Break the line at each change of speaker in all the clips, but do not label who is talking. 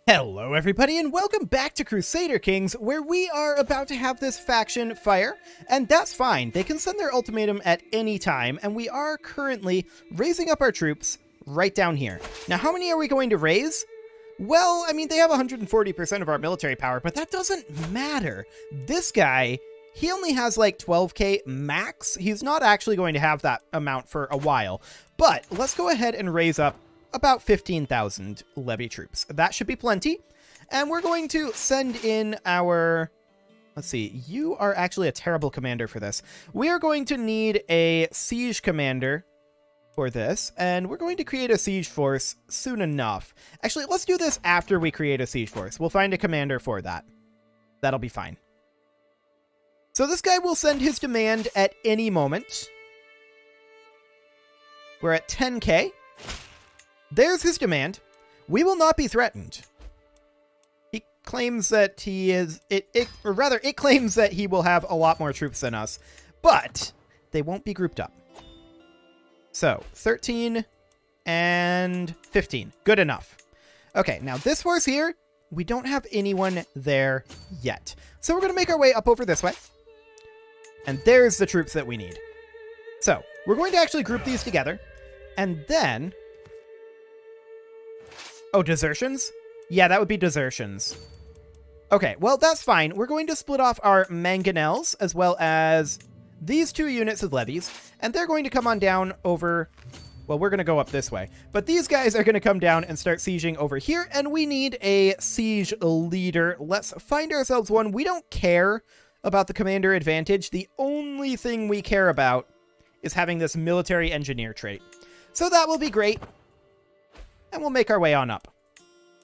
Hello everybody and welcome back to Crusader Kings, where we are about to have this faction fire, and that's fine. They can send their ultimatum at any time, and we are currently raising up our troops right down here. Now, how many are we going to raise? Well, I mean, they have 140% of our military power, but that doesn't matter. This guy, he only has like 12k max. He's not actually going to have that amount for a while, but let's go ahead and raise up about 15,000 levy troops. That should be plenty. And we're going to send in our... Let's see. You are actually a terrible commander for this. We are going to need a siege commander for this. And we're going to create a siege force soon enough. Actually, let's do this after we create a siege force. We'll find a commander for that. That'll be fine. So this guy will send his demand at any moment. We're at 10k. There's his demand. We will not be threatened. He claims that he is... it claims that he will have a lot more troops than us, but they won't be grouped up. So, 13 and 15. Good enough. Okay, now this force here, we don't have anyone there yet. So we're going to make our way up over this way. And there's the troops that we need. So, we're going to actually group these together. And then... Oh, desertions? Yeah, that would be desertions. Okay, well, that's fine. We're going to split off our mangonels as well as these two units of levies, and they're going to come on down over... Well, we're going to go up this way. But these guys are going to come down and start sieging over here, and we need a siege leader. Let's find ourselves one. We don't care about the commander advantage. The only thing we care about is having this military engineer trait. So that will be great. And we'll make our way on up.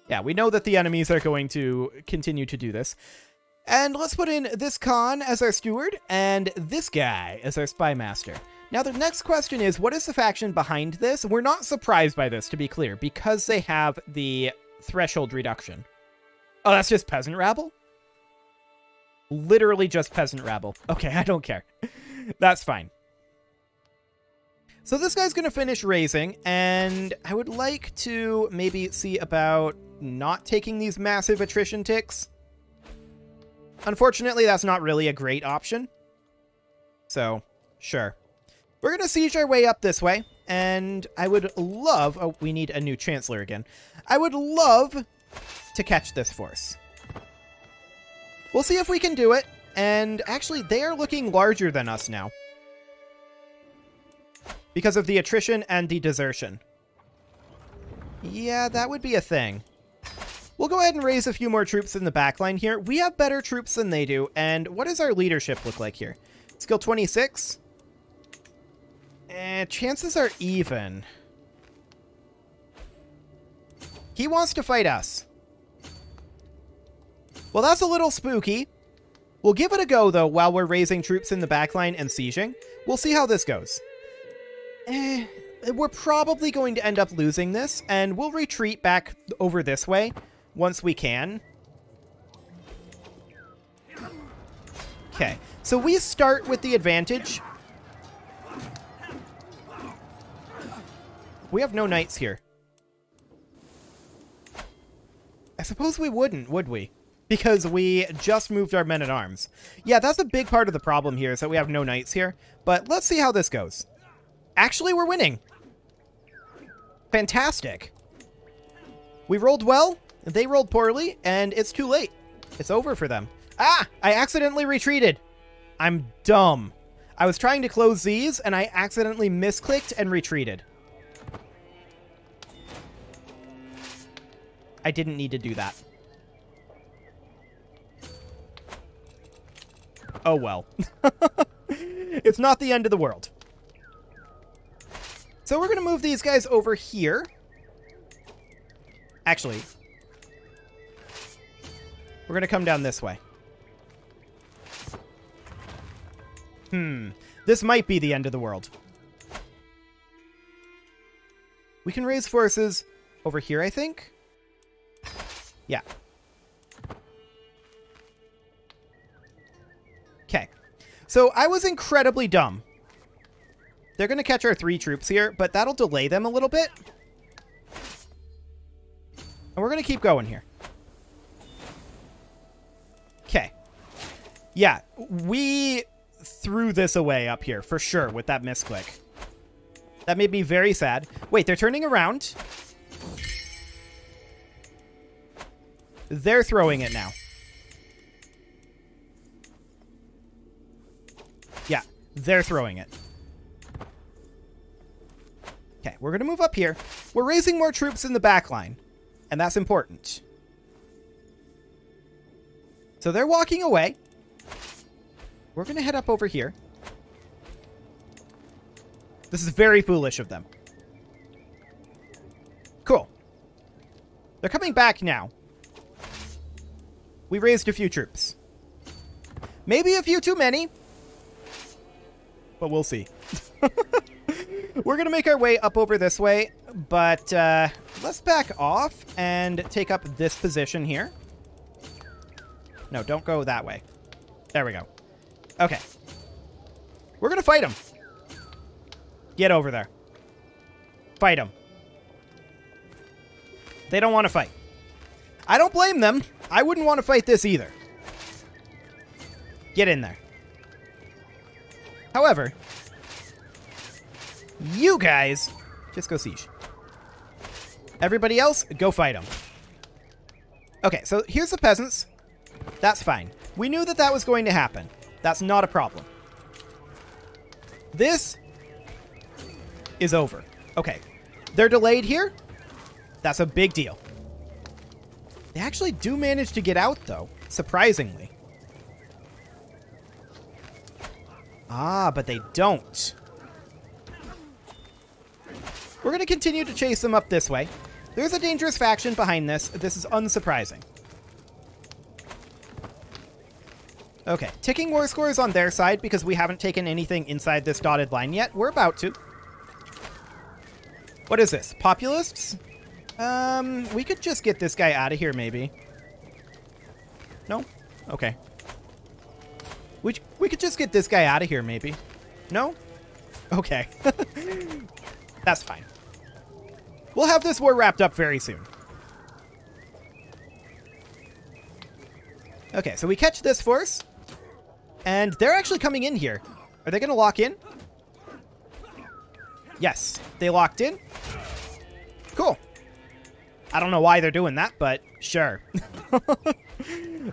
Yeah, we know that the enemies are going to continue to do this. And let's put in this Khan as our steward, and this guy as our spy master. Now, the next question is, what is the faction behind this? We're not surprised by this, to be clear, because they have the threshold reduction. Oh, that's just peasant rabble? Literally just peasant rabble. Okay, I don't care. That's fine. So this guy's going to finish raising, and I would like to maybe see about not taking these massive attrition ticks. Unfortunately, that's not really a great option. So, sure. We're going to siege our way up this way, and I would love... Oh, we need a new chancellor again. I would love to catch this force. We'll see if we can do it, and actually, they are looking larger than us now. Because of the attrition and the desertion. Yeah, that would be a thing. We'll go ahead and raise a few more troops in the backline here. We have better troops than they do. And what does our leadership look like here? Skill 26. Chances are even. He wants to fight us. Well, that's a little spooky. We'll give it a go, though, while we're raising troops in the backline and sieging. We'll see how this goes. We're probably going to end up losing this, and we'll retreat back over this way once we can. Okay, so we start with the advantage. We have no knights here. I suppose we wouldn't, would we? Because we just moved our men-at-arms. Yeah, that's a big part of the problem here, is that we have no knights here. But let's see how this goes. Actually, we're winning. Fantastic. We rolled well, they rolled poorly, and it's too late. It's over for them. Ah! I accidentally retreated. I'm dumb. I was trying to close these, and I accidentally misclicked and retreated. I didn't need to do that. Oh well. It's not the end of the world. So we're going to move these guys over here. Actually, we're going to come down this way. This might be the end of the world. We can raise forces over here, I think. Yeah. Okay. So I was incredibly dumb. They're going to catch our 3 troops here, but that'll delay them a little bit. And we're going to keep going here. Okay. Yeah, we threw this away up here, for sure, with that misclick. That made me very sad. Wait, they're turning around. They're throwing it now. Yeah, they're throwing it. Okay, we're going to move up here. We're raising more troops in the back line, and that's important. So they're walking away. We're going to head up over here. This is very foolish of them. Cool. They're coming back now. We raised a few troops. Maybe a few too many. But we'll see. We're going to make our way up over this way. But let's back off and take up this position here. No, don't go that way. There we go. Okay. We're going to fight them. Get over there. Fight them. They don't want to fight. I don't blame them. I wouldn't want to fight this either. Get in there. However, you guys just go siege. Everybody else, go fight them. Okay, so here's the peasants. That's fine. We knew that that was going to happen. That's not a problem. This is over. Okay. They're delayed here. That's a big deal. They actually do manage to get out, though. Surprisingly. Ah, but they don't. We're going to continue to chase them up this way. There's a dangerous faction behind this. This is unsurprising. Okay, ticking war scores on their side because we haven't taken anything inside this dotted line yet. We're about to. What is this? Populists? We could just get this guy out of here, maybe. No? Okay. We could just get this guy out of here, maybe. No? Okay. That's fine. We'll have this war wrapped up very soon. Okay, so we catch this force. And they're actually coming in here. Are they going to lock in? Yes, they locked in. Cool. I don't know why they're doing that, but sure.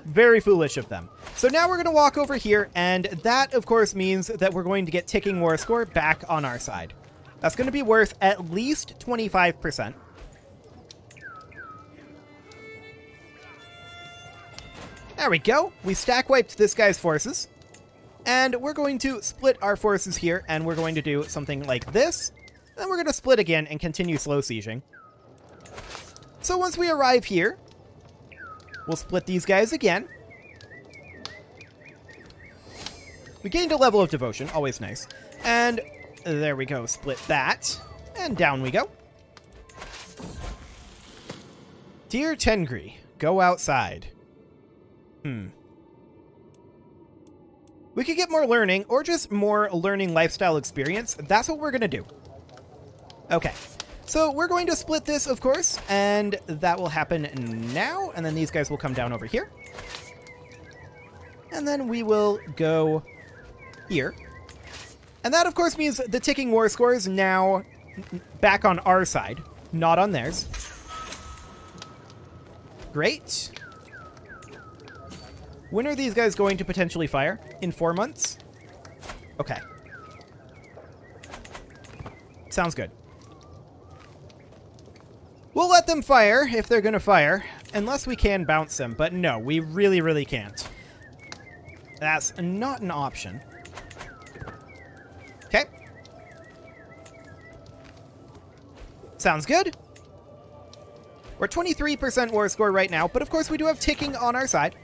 Very foolish of them. So now we're going to walk over here, and that, of course, means that we're going to get ticking war score back on our side. That's going to be worth at least 25%. There we go. We stack wiped this guy's forces. And we're going to split our forces here, and we're going to do something like this. Then we're going to split again and continue slow sieging. So once we arrive here, we'll split these guys again. We gained a level of devotion, always nice. And there we go, split that. And down we go. Dear Tengri, go outside. We could get more learning, or just more learning lifestyle experience. That's what we're going to do. Okay. So we're going to split this, of course, and that will happen now. And then these guys will come down over here. And then we will go here. And that, of course, means the ticking war score is now back on our side, not on theirs. Great. When are these guys going to potentially fire? In 4 months? Okay. Sounds good. We'll let them fire if they're going to fire, unless we can bounce them. But no, we really, really can't. That's not an option. Okay. Sounds good. We're 23% war score right now, but of course we do have ticking on our side.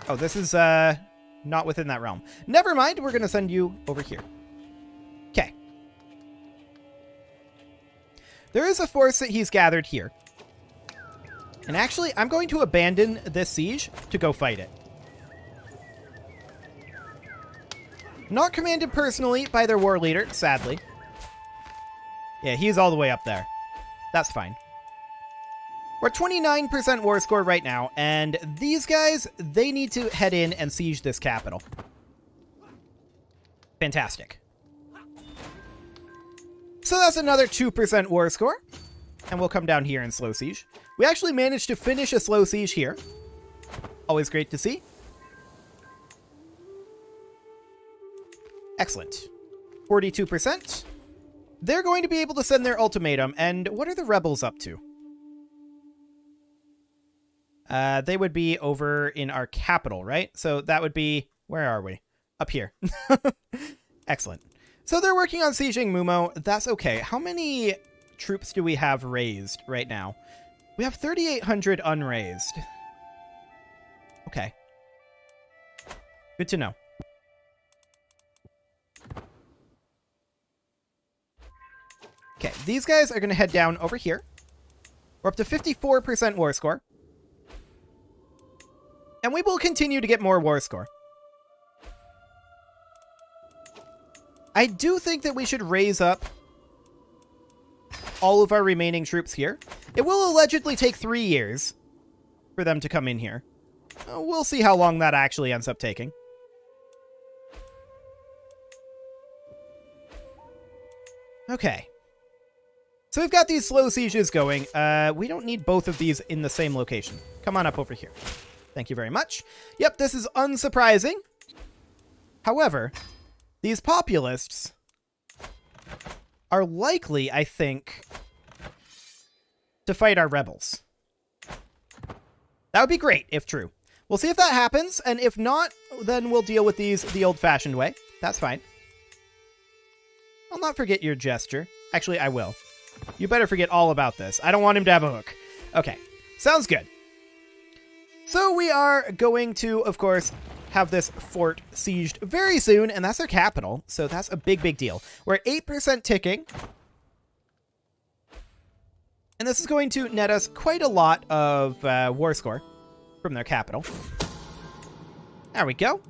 Oh, this is not within that realm. Never mind, we're going to send you over here. Okay. There is a force that he's gathered here. And actually, I'm going to abandon this siege to go fight it. Not commanded personally by their war leader, sadly. Yeah, he's all the way up there. That's fine. We're at 29% war score right now, and these guys, they need to head in and siege this capital. Fantastic. So that's another 2% war score, and we'll come down here and slow siege. We actually managed to finish a slow siege here. Always great to see. Excellent. 42%. They're going to be able to send their ultimatum, and what are the rebels up to? They would be over in our capital, right? So that would be... Where are we? Up here. Excellent. So they're working on sieging Mumo. That's okay. How many troops do we have raised right now? We have 3,800 unraised. Okay. Good to know. Okay, these guys are going to head down over here. We're up to 54% war score. And we will continue to get more war score. I do think that we should raise up all of our remaining troops here. It will allegedly take 3 years for them to come in here. We'll see how long that actually ends up taking. Okay. So we've got these slow sieges going. We don't need both of these in the same location. Come on up over here. Thank you very much. Yep, this is unsurprising. However, these populists are likely, I think, to fight our rebels. That would be great, if true. We'll see if that happens, and if not, then we'll deal with these the old-fashioned way. That's fine. I'll not forget your gesture. Actually, I will. You better forget all about this. I don't want him to have a hook. Okay, sounds good. So we are going to, of course, have this fort sieged very soon, and that's their capital, so that's a big, big deal. We're at 8% ticking, and this is going to net us quite a lot of war score from their capital. There we go.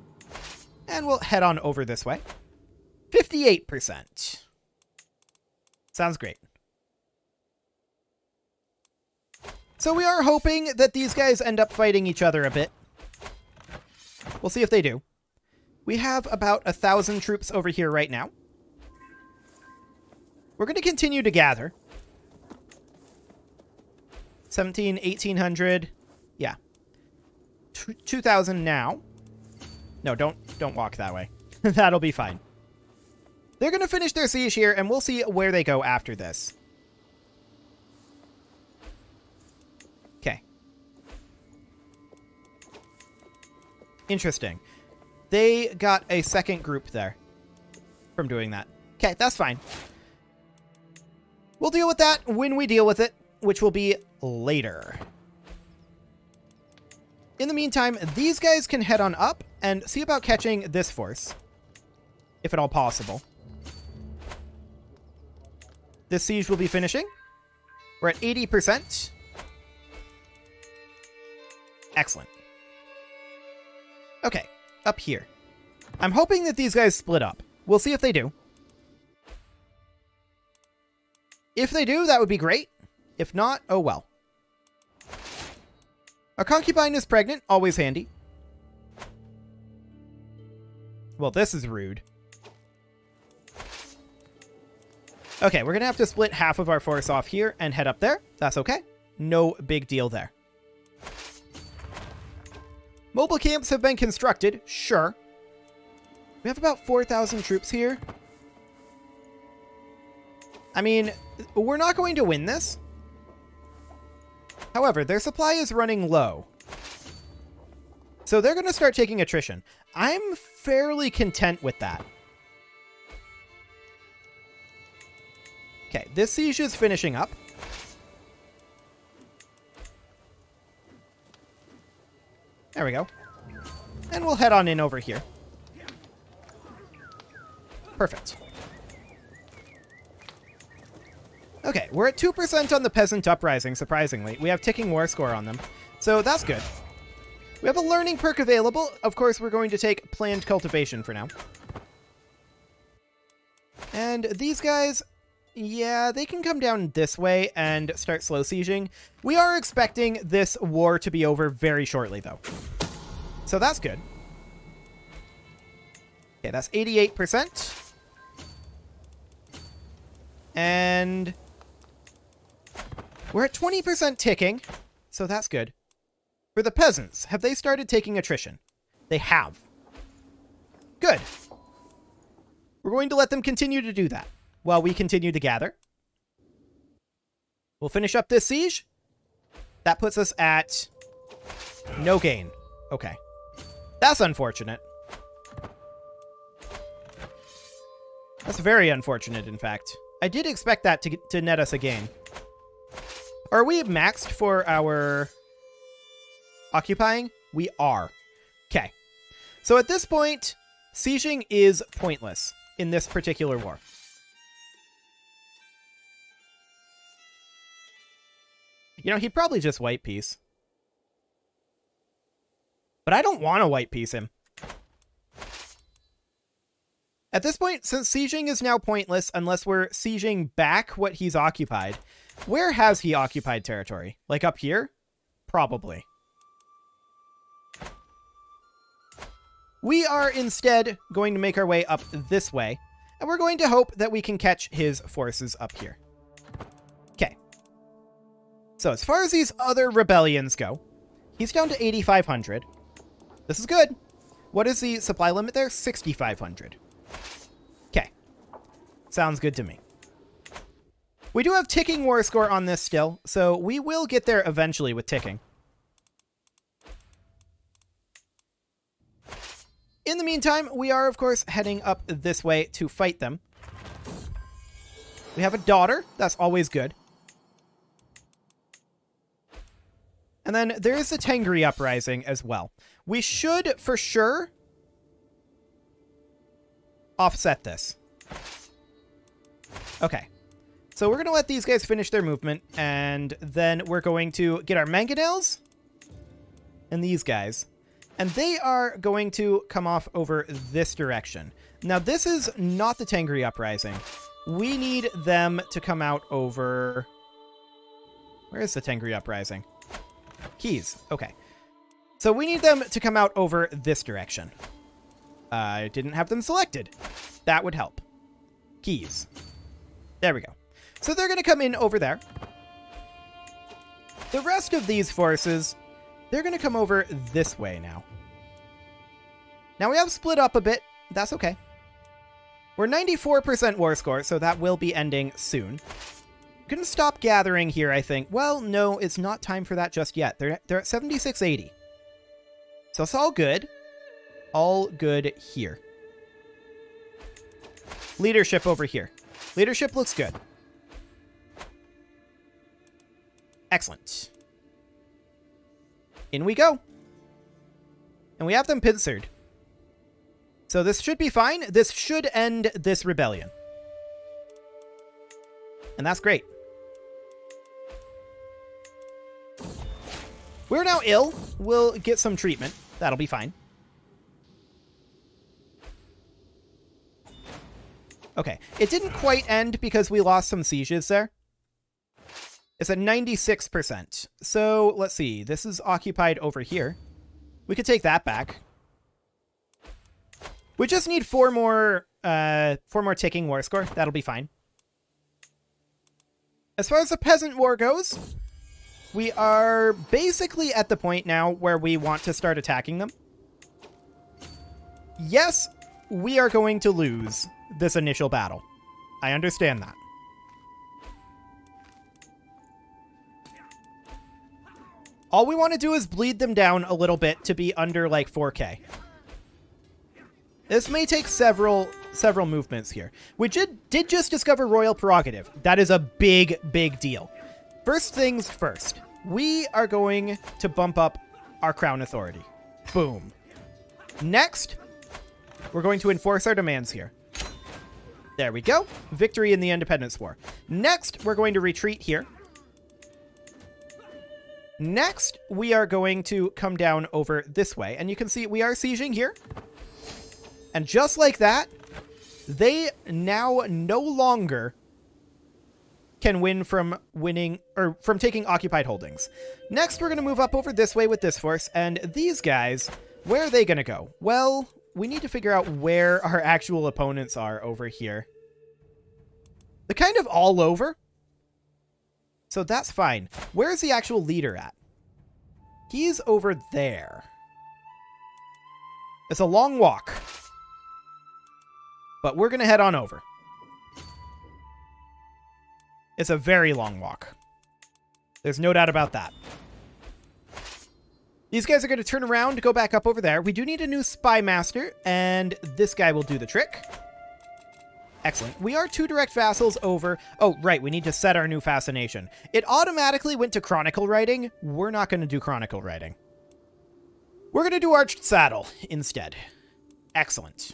And we'll head on over this way. 58%. Sounds great. So we are hoping that these guys end up fighting each other a bit. We'll see if they do. We have about 1,000 troops over here right now. We're going to continue to gather. 17, 1,800. Yeah. 2,000 now. No, don't walk that way. That'll be fine. They're going to finish their siege here, and we'll see where they go after this. Okay. Interesting. They got a second group there from doing that. Okay, that's fine. We'll deal with that when we deal with it, which will be later. In the meantime, these guys can head on up and see about catching this force, if at all possible. This siege will be finishing. We're at 80%. Excellent. Okay, up here. I'm hoping that these guys split up. We'll see if they do. If they do, that would be great. If not, oh well. A concubine is pregnant, always handy. Well, this is rude. Okay, we're going to have to split half of our force off here and head up there. That's okay. No big deal there. Mobile camps have been constructed. Sure. We have about 4,000 troops here. I mean, we're not going to win this. However, their supply is running low. So they're going to start taking attrition. I'm fairly content with that. Okay, this siege is finishing up. There we go. And we'll head on in over here. Perfect. Okay, we're at 2% on the Peasant Uprising, surprisingly. We have ticking war score on them, so that's good. We have a learning perk available. Of course, we're going to take planned cultivation for now. And these guys, Yeah, they can come down this way and start slow sieging. We are expecting this war to be over very shortly, though. So that's good. Okay, that's 88%. And we're at 20% ticking, so that's good. For the peasants, have they started taking attrition? They have. Good. We're going to let them continue to do that while we continue to gather. We'll finish up this siege. That puts us at no gain. Okay. That's unfortunate. That's very unfortunate, in fact. I did expect that to net us a gain. Are we maxed for our occupying? We are. Okay. So at this point, sieging is pointless in this particular war. You know, he'd probably just white piece. But I don't want to white piece him. At this point, since sieging is now pointless unless we're sieging back what he's occupied, where has he occupied territory? Like up here? Probably. We are instead going to make our way up this way, and we're going to hope that we can catch his forces up here. Okay. So as far as these other rebellions go, he's down to 8,500. This is good. What is the supply limit there? 6,500. Okay. Sounds good to me. We do have ticking war score on this still, so we will get there eventually with ticking. In the meantime, we are, of course, heading up this way to fight them. We have a daughter. That's always good. And then there is the Tangerine Uprising as well. We should, for sure, offset this. Okay. So we're going to let these guys finish their movement, and then we're going to get our mangonels and these guys. And they are going to come off over this direction. Now, this is not the Tangerine Uprising. We need them to come out over... Where is the Tangerine Uprising? Keys. Okay. So we need them to come out over this direction. I didn't have them selected. That would help. Keys. There we go. So they're going to come in over there. The rest of these forces, they're going to come over this way now. Now we have split up a bit. That's okay. We're 94% war score, so that will be ending soon. I'm going to stop gathering here, I think. Well, no, it's not time for that just yet. They're at 7680. So it's all good. All good here. Leadership over here. Leadership looks good. Excellent. In we go. And we have them pincered. So this should be fine. This should end this rebellion. And that's great. We're now ill. We'll get some treatment. That'll be fine. Okay. It didn't quite end because we lost some sieges there. It's at 96%. So let's see. This is occupied over here. We could take that back. We just need four more ticking war score. That'll be fine. As far as the Peasant War goes, we are basically at the point now where we want to start attacking them. Yes, we are going to lose this initial battle. I understand that. All we want to do is bleed them down a little bit to be under like 4K. This may take several movements here. We did just discover royal prerogative. That is a big, big deal. First things first. We are going to bump up our crown authority. Boom. Next, we're going to enforce our demands here. There we go. Victory in the Independence War. Next, we're going to retreat here. Next, we are going to come down over this way. And you can see we are sieging here. And just like that, they now no longer can win from winning or from taking occupied holdings. Next, we're going to move up over this way with this force, and these guys, where are they going to go? Well, we need to figure out where our actual opponents are over here. They're kind of all over, so that's fine. Where's the actual leader at? He's over there. It's a long walk, but we're going to head on over. It's a very long walk. There's no doubt about that. These guys are going to turn around to go back up over there. We do need a new spy master, and this guy will do the trick. Excellent. We are 2 direct vassals over. Oh, right. We need to set our new fascination. It automatically went to chronicle writing. We're not going to do chronicle writing. We're going to do arched saddle instead. Excellent.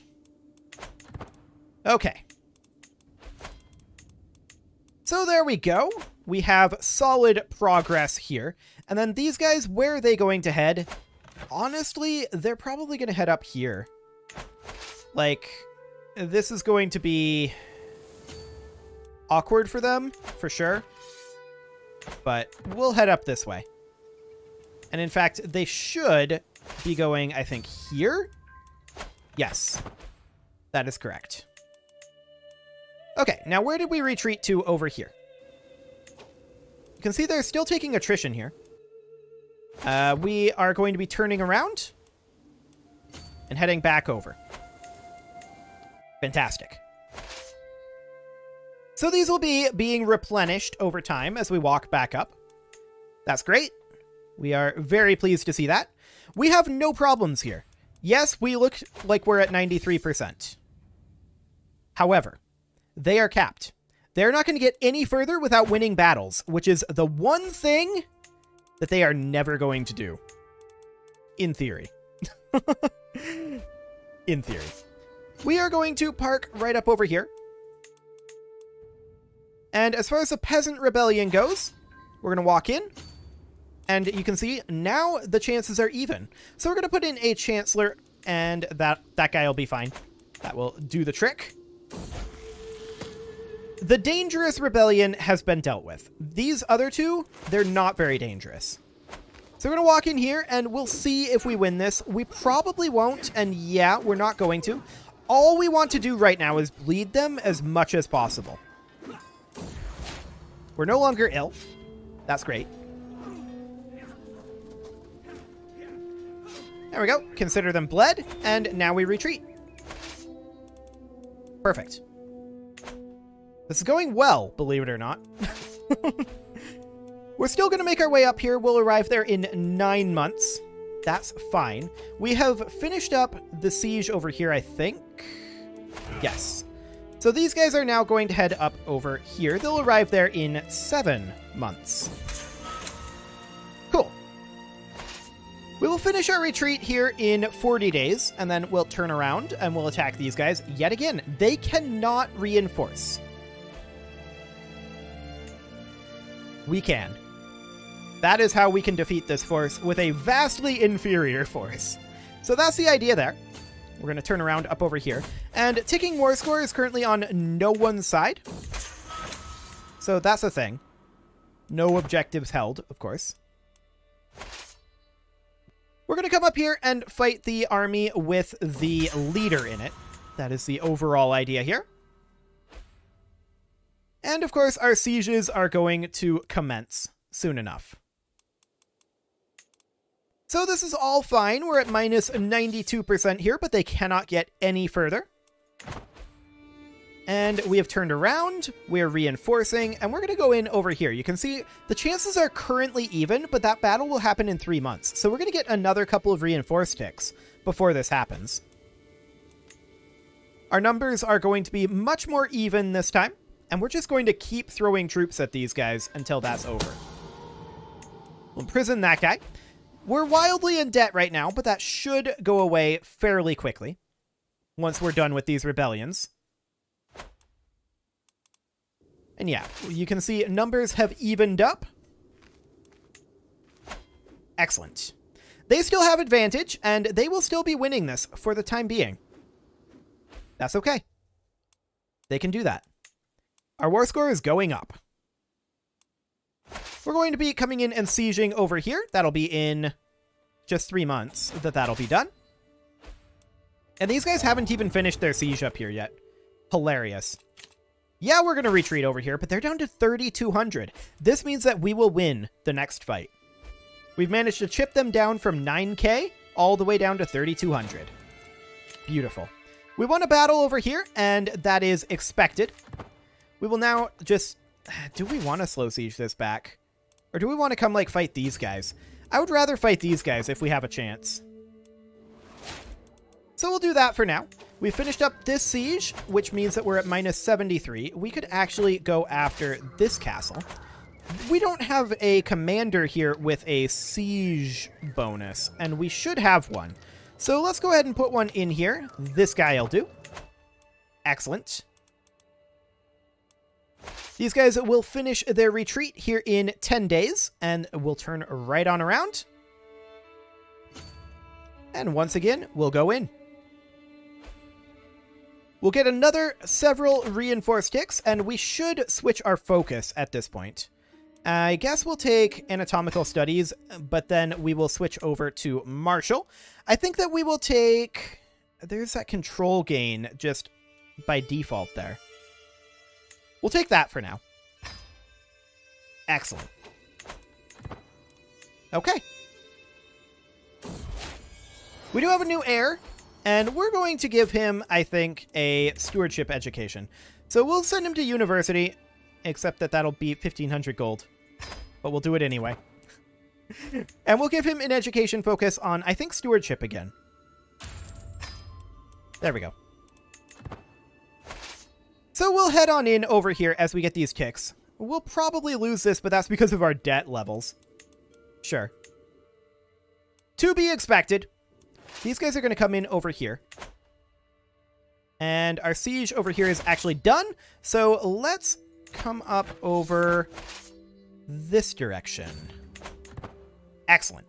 Okay. So there we go. We have solid progress here. And then these guys, where are they going to head? Honestly, they're probably going to head up here. Like, this is going to be awkward for them, for sure. But we'll head up this way. And in fact, they should be going, I think, here? Yes, that is correct. Okay, now where did we retreat to over here? You can see they're still taking attrition here. We are going to be turning around and heading back over. Fantastic. So these will be being replenished over time as we walk back up. That's great. We are very pleased to see that. We have no problems here. Yes, we look like we're at 93%. However, they are capped. They're not going to get any further without winning battles, which is the one thing that they are never going to do. In theory. In theory. We are going to park right up over here. And as far as the Peasant Rebellion goes, we're going to walk in. And you can see now the chances are even. So we're going to put in a Chancellor, and that guy will be fine. That will do the trick. The dangerous rebellion has been dealt with. These other two, they're not very dangerous. So we're going to walk in here, and we'll see if we win this. We probably won't, and yeah, we're not going to. All we want to do right now is bleed them as much as possible. We're no longer ill. That's great. There we go. Consider them bled, and now we retreat. Perfect. This is going well, believe it or not. We're still going to make our way up here. We'll arrive there in 9 months. That's fine. We have finished up the siege over here, I think. Yes. So these guys are now going to head up over here. They'll arrive there in 7 months. Cool. We will finish our retreat here in 40 days, and then we'll turn around and we'll attack these guys yet again. They cannot reinforce. We can. That is how we can defeat this force with a vastly inferior force. So that's the idea there. We're going to turn around up over here. And ticking war score is currently on no one's side. So that's a thing. No objectives held, of course. We're going to come up here and fight the army with the leader in it. That is the overall idea here. And of course, our sieges are going to commence soon enough. So this is all fine. We're at minus 92% here, but they cannot get any further. And we have turned around, we're reinforcing, and we're going to go in over here. You can see the chances are currently even, but that battle will happen in 3 months. So we're going to get another couple of reinforced ticks before this happens. Our numbers are going to be much more even this time, and we're just going to keep throwing troops at these guys until that's over. We'll imprison that guy. We're wildly in debt right now, but that should go away fairly quickly once we're done with these rebellions. And yeah, you can see numbers have evened up. Excellent. They still have advantage, and they will still be winning this for the time being. That's okay. They can do that. Our war score is going up. We're going to be coming in and sieging over here. That'll be in just 3 months that'll be done. And these guys haven't even finished their siege up here yet. Hilarious. Yeah, we're going to retreat over here, but they're down to 3,200. This means that we will win the next fight. We've managed to chip them down from 9k all the way down to 3,200. Beautiful. We won a battle over here, and that is expected. We will now just... Do we want to slow siege this back? Or do we want to come, like, fight these guys? I would rather fight these guys if we have a chance. So we'll do that for now. We finished up this siege, which means that we're at minus 73. We could actually go after this castle. We don't have a commander here with a siege bonus, and we should have one. So let's go ahead and put one in here. This guy will do. Excellent. These guys will finish their retreat here in 10 days, and we'll turn right on around. And once again, we'll go in. We'll get another several reinforced ticks, and we should switch our focus at this point. I guess we'll take anatomical studies, but then we will switch over to martial. I think that we will take... There's that control gain just by default there. We'll take that for now. Excellent. Okay. We do have a new heir, and we're going to give him, I think, a stewardship education. So we'll send him to university, except that that'll be 1,500 gold. But we'll do it anyway. And we'll give him an education focus on, I think, stewardship again. There we go. So we'll head on in over here as we get these ticks. We'll probably lose this, but that's because of our debt levels. Sure. To be expected. These guys are going to come in over here. And our siege over here is actually done. So let's come up over this direction. Excellent.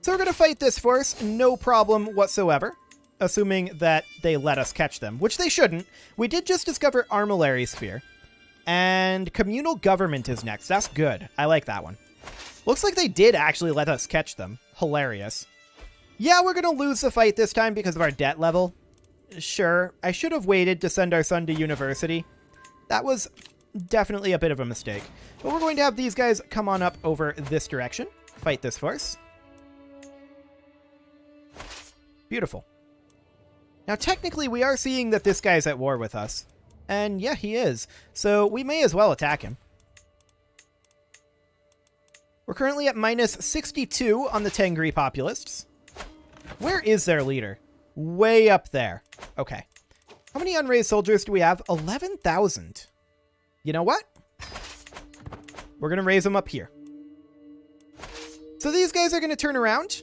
So we're going to fight this force, no problem whatsoever. Assuming that they let us catch them, which they shouldn't. We did just discover Armillary Sphere. And Communal Government is next. That's good. I like that one. Looks like they did actually let us catch them. Hilarious. Yeah, we're going to lose the fight this time because of our debt level. Sure, I should have waited to send our son to university. That was definitely a bit of a mistake. But we're going to have these guys come on up over this direction. Fight this force. Beautiful. Now, technically, we are seeing that this guy's at war with us. And yeah, he is. So we may as well attack him. We're currently at minus 62 on the Tengri populists. Where is their leader? Way up there. Okay. How many unraised soldiers do we have? 11,000. You know what? We're going to raise them up here. So these guys are going to turn around.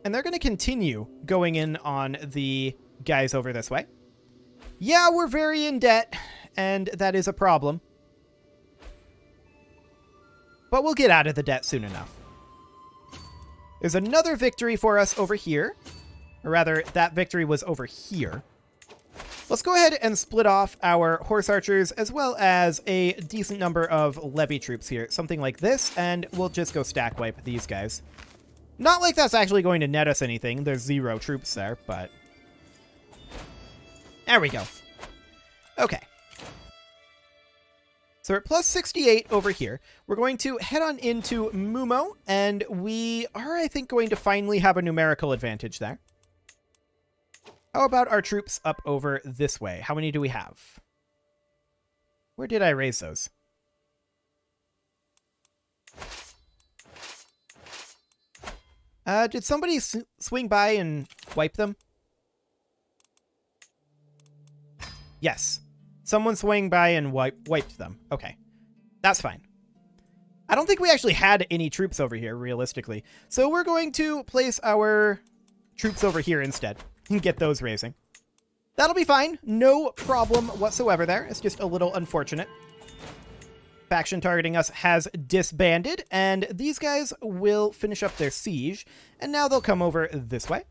And they're going to continue going in on the guys over this way. Yeah, we're very in debt, and that is a problem. But we'll get out of the debt soon enough. There's another victory for us over here. Or rather, that victory was over here. Let's go ahead and split off our horse archers as well as a decent number of levy troops here. Something like this, and we'll just go stack wipe these guys. Not like that's actually going to net us anything. There's 0 troops there, but... There we go. Okay. So we're at plus 68 over here. We're going to head on into Mumo, and we are, I think, going to finally have a numerical advantage there. How about our troops up over this way? How many do we have? Where did I raise those? Did somebody swing by and wipe them? Yes. Someone swung by and wiped them. Okay. That's fine. I don't think we actually had any troops over here, realistically. So we're going to place our troops over here instead and get those raising. That'll be fine. No problem whatsoever there. It's just a little unfortunate. Faction targeting us has disbanded, and these guys will finish up their siege, and now they'll come over this way.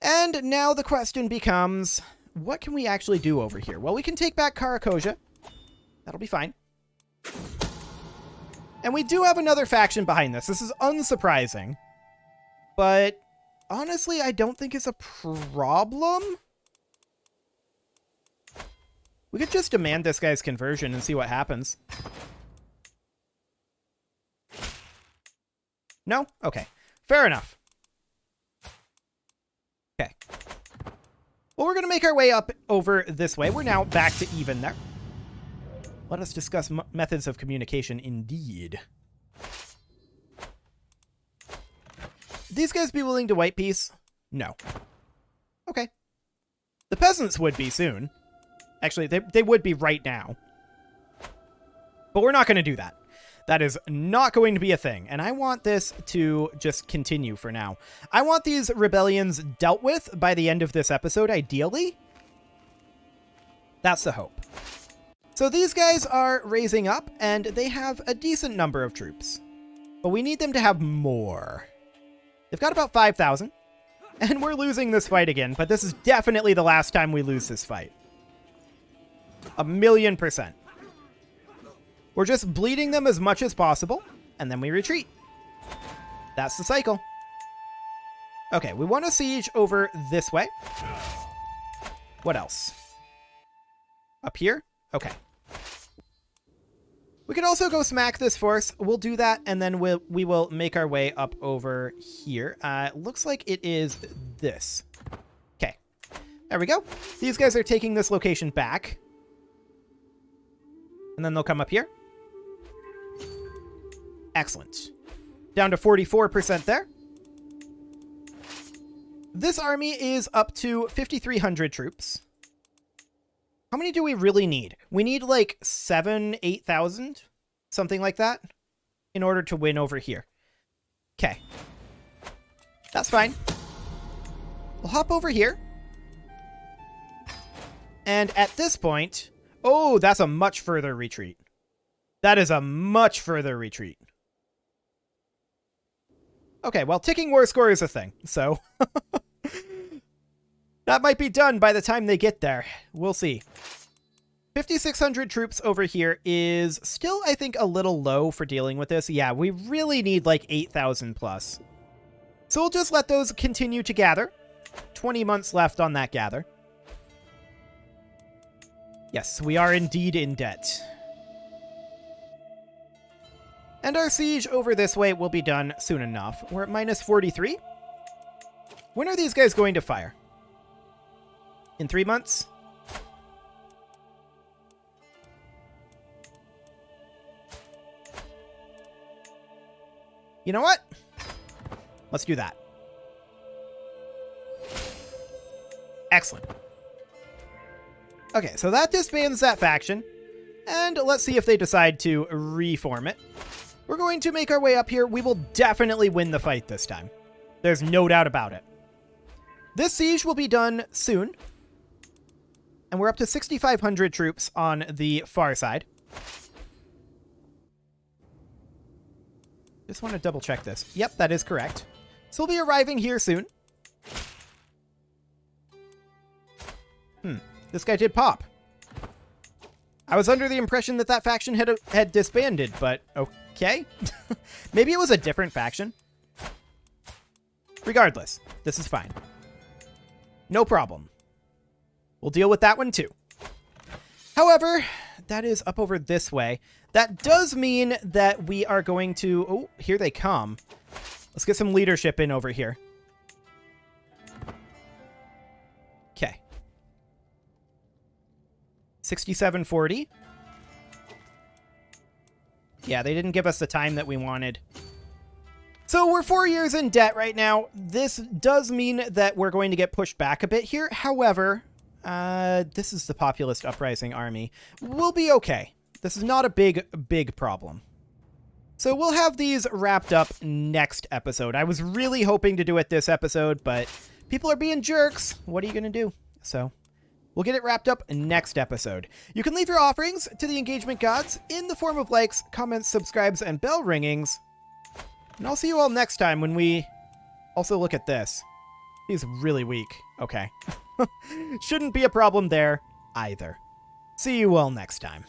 And now the question becomes... what can we actually do over here? Well, we can take back Karakoja. That'll be fine. And we do have another faction behind this. This is unsurprising. But honestly, I don't think it's a problem. We could just demand this guy's conversion and see what happens. No? Okay. Fair enough. Okay. Well, we're going to make our way up over this way. We're now back to even there. Let us discuss methods of communication indeed. These guys be willing to white peace? No. Okay. The peasants would be soon. Actually, they would be right now. But we're not going to do that. That is not going to be a thing. And I want this to just continue for now. I want these rebellions dealt with by the end of this episode, ideally. That's the hope. So these guys are raising up, and they have a decent number of troops. But we need them to have more. They've got about 5,000. And we're losing this fight again, but this is definitely the last time we lose this fight. 1,000,000%. We're just bleeding them as much as possible, and then we retreat. That's the cycle. Okay, we want to siege over this way. What else? Up here? Okay. We could also go smack this force. We'll do that, and then we will make our way up over here. Looks like it is this. Okay. There we go. These guys are taking this location back. And then they'll come up here. Excellent. Down to 44% there. This army is up to 5,300 troops. How many do we really need? We need like 7,000, 8,000, something like that, in order to win over here. Okay. That's fine. We'll hop over here. And at this point... Oh, that's a much further retreat. That is a much further retreat. Okay, well, ticking war score is a thing, so... That might be done by the time they get there. We'll see. 5,600 troops over here is still, I think, a little low for dealing with this. Yeah, we really need like 8,000 plus. So we'll just let those continue to gather. 20 months left on that gather. Yes, we are indeed in debt. And our siege over this way will be done soon enough. We're at minus 43. When are these guys going to fire? In 3 months? You know what? Let's do that. Excellent. Okay, so that disbands that faction. And let's see if they decide to reform it. We're going to make our way up here. We will definitely win the fight this time. There's no doubt about it. This siege will be done soon. And we're up to 6,500 troops on the far side. Just want to double check this. Yep, that is correct. So we'll be arriving here soon. This guy did pop. I was under the impression that that faction had disbanded, but okay. Maybe it was a different faction. Regardless, this is fine. No problem. We'll deal with that one too. However, that is up over this way. That does mean that we are going to... Oh, here they come. Let's get some leadership in over here. Okay. 6740. Yeah, they didn't give us the time that we wanted. So we're 4 years in debt right now. This does mean that we're going to get pushed back a bit here. However, this is the Populist Uprising army. We'll be okay. This is not a big problem. So we'll have these wrapped up next episode. I was really hoping to do it this episode, but people are being jerks. What are you going to do? So we'll get it wrapped up next episode. You can leave your offerings to the engagement gods in the form of likes, comments, subscribes, and bell ringings. And I'll see you all next time when we also look at this. He's really weak. Okay. Shouldn't be a problem there either. See you all next time.